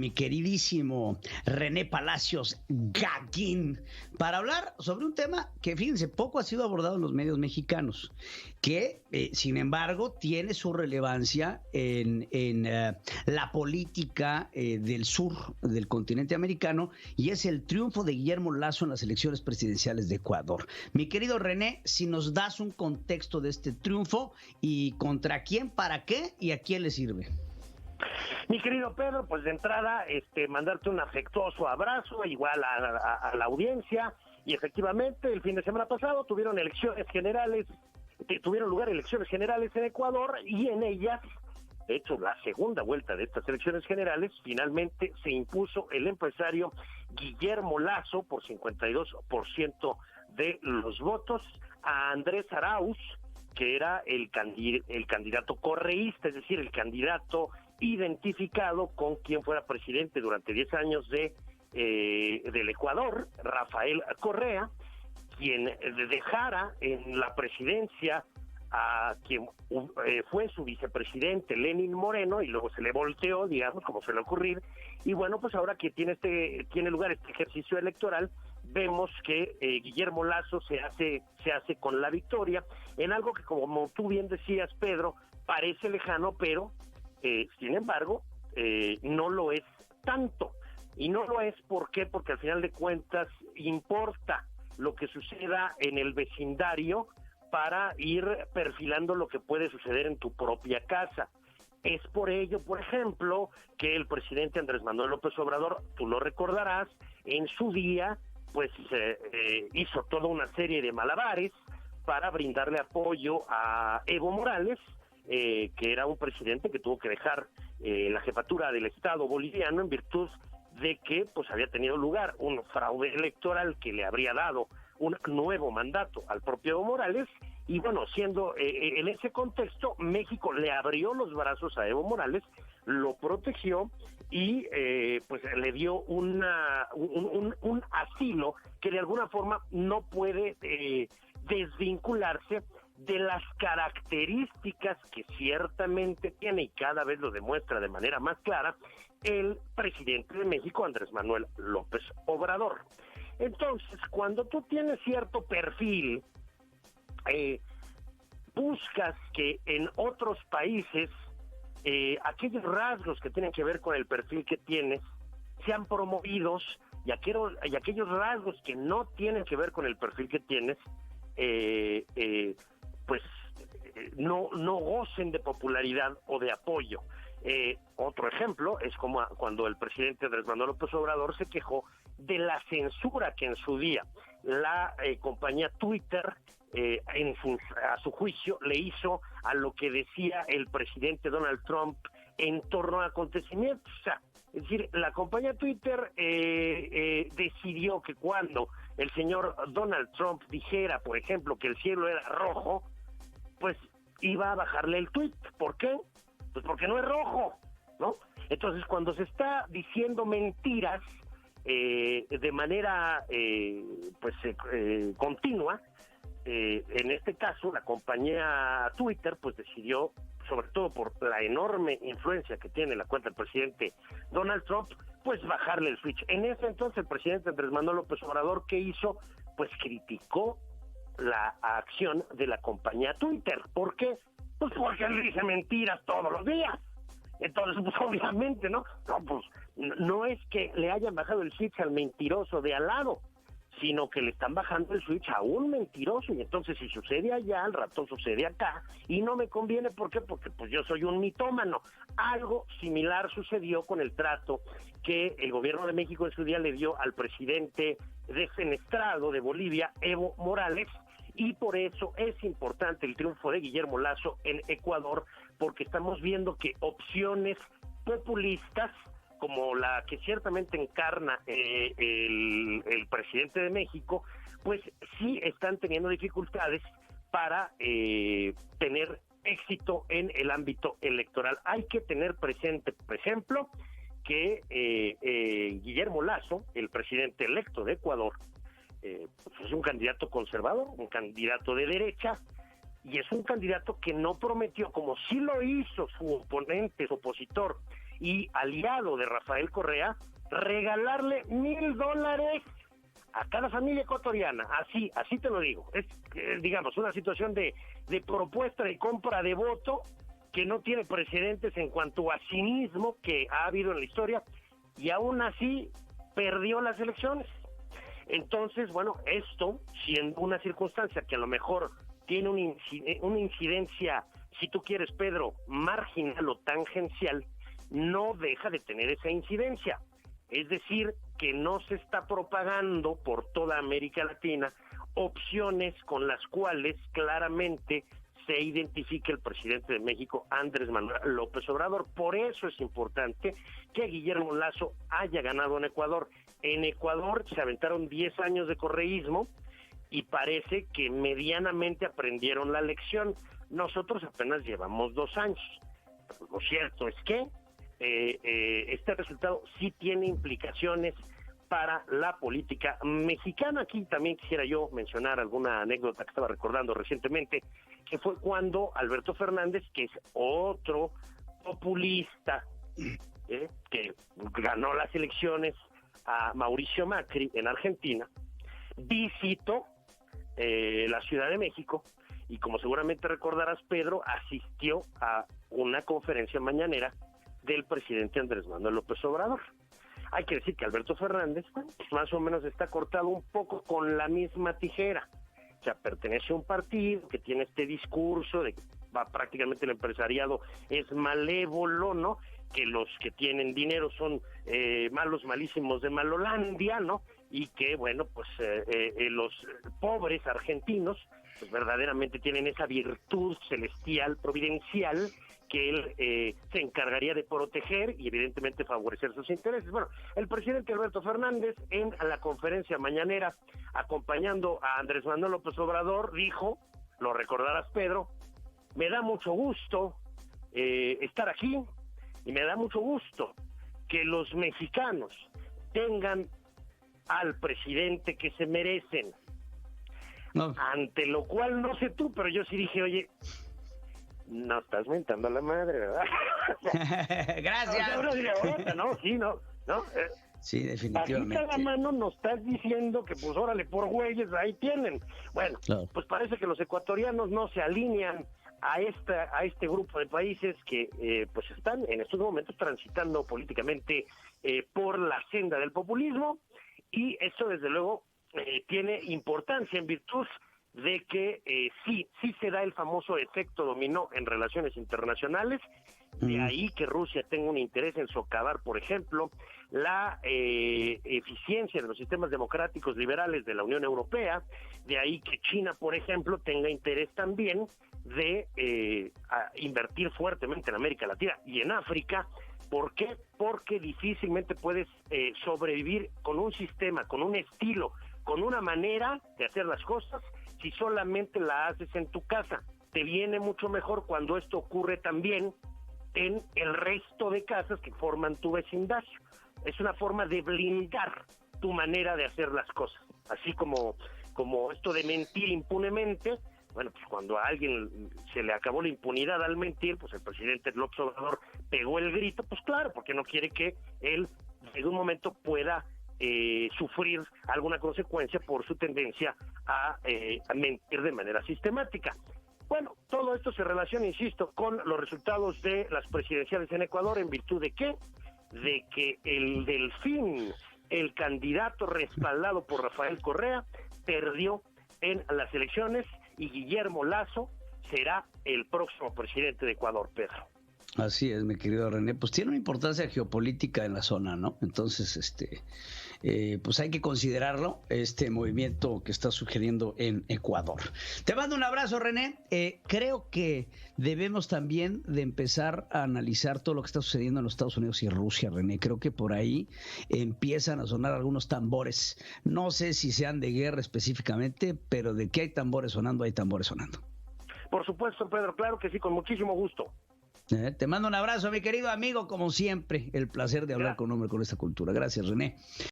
mi queridísimo René Palacios Gaguín para hablar sobre un tema que, fíjense, poco ha sido abordado en los medios mexicanos, que, sin embargo, tiene su relevancia en la política del sur del continente americano, y es el triunfo de Guillermo Lasso en las elecciones presidenciales de Ecuador. Mi querido René, si nos das un contexto de este triunfo y contra quién, para qué y a quién le sirve. Mi querido Pedro, pues de entrada, mandarte un afectuoso abrazo, igual a la audiencia, y efectivamente el fin de semana pasado tuvieron lugar elecciones generales en Ecuador, y en ellas, de hecho, la segunda vuelta de estas elecciones generales, finalmente se impuso el empresario Guillermo Lasso por 52% de los votos a Andrés Arauz, que era el candidato correísta, es decir, el candidato identificado con quien fuera presidente durante 10 años del Ecuador, Rafael Correa, quien dejara en la presidencia a quien fue su vicepresidente, Lenín Moreno, y luego se le volteó, digamos, como suele ocurrir. Y bueno, pues ahora que tiene lugar este ejercicio electoral, vemos que Guillermo Lasso se hace con la victoria en algo que, como tú bien decías, Pedro, parece lejano, pero sin embargo no lo es tanto. Y no lo es, ¿por qué? Porque al final de cuentas importa lo que suceda en el vecindario para ir perfilando lo que puede suceder en tu propia casa. Es por ello, por ejemplo, que el presidente Andrés Manuel López Obrador, tú lo recordarás, en su día pues hizo toda una serie de malabares para brindarle apoyo a Evo Morales, que era un presidente que tuvo que dejar la jefatura del Estado boliviano en virtud de que pues había tenido lugar un fraude electoral que le habría dado un nuevo mandato al propio Evo Morales. Y bueno, siendo en ese contexto, México le abrió los brazos a Evo Morales, lo protegió y pues le dio un asilo que de alguna forma no puede desvincularse de las características que ciertamente tiene, y cada vez lo demuestra de manera más clara, el presidente de México, Andrés Manuel López Obrador. Entonces, cuando tú tienes cierto perfil, buscas que en otros países aquellos rasgos que tienen que ver con el perfil que tienes sean promovidos, y aquellos rasgos que no tienen que ver con el perfil que tienes no gocen de popularidad o de apoyo. Otro ejemplo es como cuando el presidente Andrés Manuel López Obrador se quejó de la censura que en su día la compañía Twitter, a su juicio, le hizo a lo que decía el presidente Donald Trump en torno a acontecimientos. O sea, es decir, la compañía Twitter decidió que cuando el señor Donald Trump dijera, por ejemplo, que el cielo era rojo, pues iba a bajarle el tweet. ¿Por qué? Pues porque no es rojo, ¿no? Entonces, cuando se está diciendo mentiras de manera continua, en este caso la compañía Twitter pues decidió, sobre todo por la enorme influencia que tiene la cuenta del presidente Donald Trump, pues bajarle el switch. En ese entonces el presidente Andrés Manuel López Obrador, ¿qué hizo? Pues criticó la acción de la compañía Twitter. ¿Por qué? Pues porque él dice mentiras todos los días. Entonces, pues obviamente, ¿no? Pues no es que le hayan bajado el switch al mentiroso de al lado, sino que le están bajando el switch a un mentiroso, y entonces si sucede allá, al rato sucede acá, y no me conviene. ¿Por qué? Porque pues yo soy un mitómano. Algo similar sucedió con el trato que el gobierno de México en su día le dio al presidente defenestrado de Bolivia, Evo Morales, y por eso es importante el triunfo de Guillermo Lasso en Ecuador, porque estamos viendo que opciones populistas, como la que ciertamente encarna el presidente de México, pues sí están teniendo dificultades para tener éxito en el ámbito electoral. Hay que tener presente, por ejemplo, que Guillermo Lasso, el presidente electo de Ecuador, pues es un candidato conservador, un candidato de derecha, y es un candidato que no prometió, como sí lo hizo su oponente, su opositor, y aliado de Rafael Correa, regalarle $1,000 a cada familia ecuatoriana. Así te lo digo. Es, digamos, una situación de propuesta de compra de voto que no tiene precedentes en cuanto a cinismo que ha habido en la historia, y aún así perdió las elecciones. Entonces, bueno, esto, siendo una circunstancia que a lo mejor tiene una incidencia, si tú quieres, Pedro, marginal o tangencial, no deja de tener esa incidencia. Es decir, que no se está propagando por toda América Latina opciones con las cuales claramente se identifique el presidente de México, Andrés Manuel López Obrador. Por eso es importante que Guillermo Lasso haya ganado en Ecuador. En Ecuador se aventaron 10 años de correísmo y parece que medianamente aprendieron la lección. Nosotros apenas llevamos 2 años. Lo cierto es que este resultado sí tiene implicaciones para la política mexicana. Aquí también quisiera yo mencionar alguna anécdota que estaba recordando recientemente, que fue cuando Alberto Fernández, que es otro populista, que ganó las elecciones a Mauricio Macri en Argentina, visitó la Ciudad de México y, como seguramente recordarás, Pedro, asistió a una conferencia mañanera del presidente Andrés Manuel López Obrador. Hay que decir que Alberto Fernández, pues, más o menos está cortado un poco con la misma tijera. O sea, pertenece a un partido que tiene este discurso de que prácticamente el empresariado es malévolo, ¿no? Que los que tienen dinero son malos, malísimos de Malolandia, ¿no? Y que, bueno, pues los pobres argentinos, pues verdaderamente tienen esa virtud celestial, providencial, que él se encargaría de proteger y evidentemente favorecer sus intereses. Bueno, el presidente Alberto Fernández, en la conferencia mañanera, acompañando a Andrés Manuel López Obrador, dijo, lo recordarás, Pedro: me da mucho gusto estar aquí y me da mucho gusto que los mexicanos tengan al presidente que se merecen. No. Ante lo cual, no sé tú, pero yo sí dije, oye, no estás mentando a la madre, ¿verdad? Gracias. No, sí, no. Sí, definitivamente. Aquí cada mano nos estás diciendo que, pues, órale, por güeyes, ahí tienen. Bueno, claro. Pues parece que los ecuatorianos no se alinean a este grupo de países que, pues, están en estos momentos transitando políticamente por la senda del populismo, y esto, desde luego, tiene importancia en virtud de que sí se da el famoso efecto dominó en relaciones internacionales. De ahí que Rusia tenga un interés en socavar, por ejemplo, la eficiencia de los sistemas democráticos liberales de la Unión Europea. De ahí que China, por ejemplo, tenga interés también de invertir fuertemente en América Latina y en África. ¿Por qué? Porque difícilmente puedes sobrevivir con un sistema, con un estilo, con una manera de hacer las cosas si solamente la haces en tu casa. Te viene mucho mejor cuando esto ocurre también en el resto de casas que forman tu vecindario. Es una forma de blindar tu manera de hacer las cosas. Así como esto de mentir impunemente. Bueno, pues cuando a alguien se le acabó la impunidad al mentir, pues el presidente López Obrador pegó el grito, pues claro, porque no quiere que él en un momento pueda sufrir alguna consecuencia por su tendencia a mentir de manera sistemática. Bueno, todo esto se relaciona, insisto, con los resultados de las presidenciales en Ecuador. ¿En virtud de qué? De que el Delfín, el candidato respaldado por Rafael Correa, perdió en las elecciones, y Guillermo Lasso será el próximo presidente de Ecuador, Pedro. Así es, mi querido René. Pues tiene una importancia geopolítica en la zona, ¿no? Entonces, pues hay que considerarlo, este movimiento que está sucediendo en Ecuador. Te mando un abrazo, René. Creo que debemos también de empezar a analizar todo lo que está sucediendo en los Estados Unidos y Rusia, René. Creo que por ahí empiezan a sonar algunos tambores. No sé si sean de guerra específicamente, pero de que hay tambores sonando, hay tambores sonando. Por supuesto, Pedro, claro que sí, con muchísimo gusto. Te mando un abrazo, mi querido amigo, como siempre, el placer de hablar con un hombre con esta cultura. Gracias, René.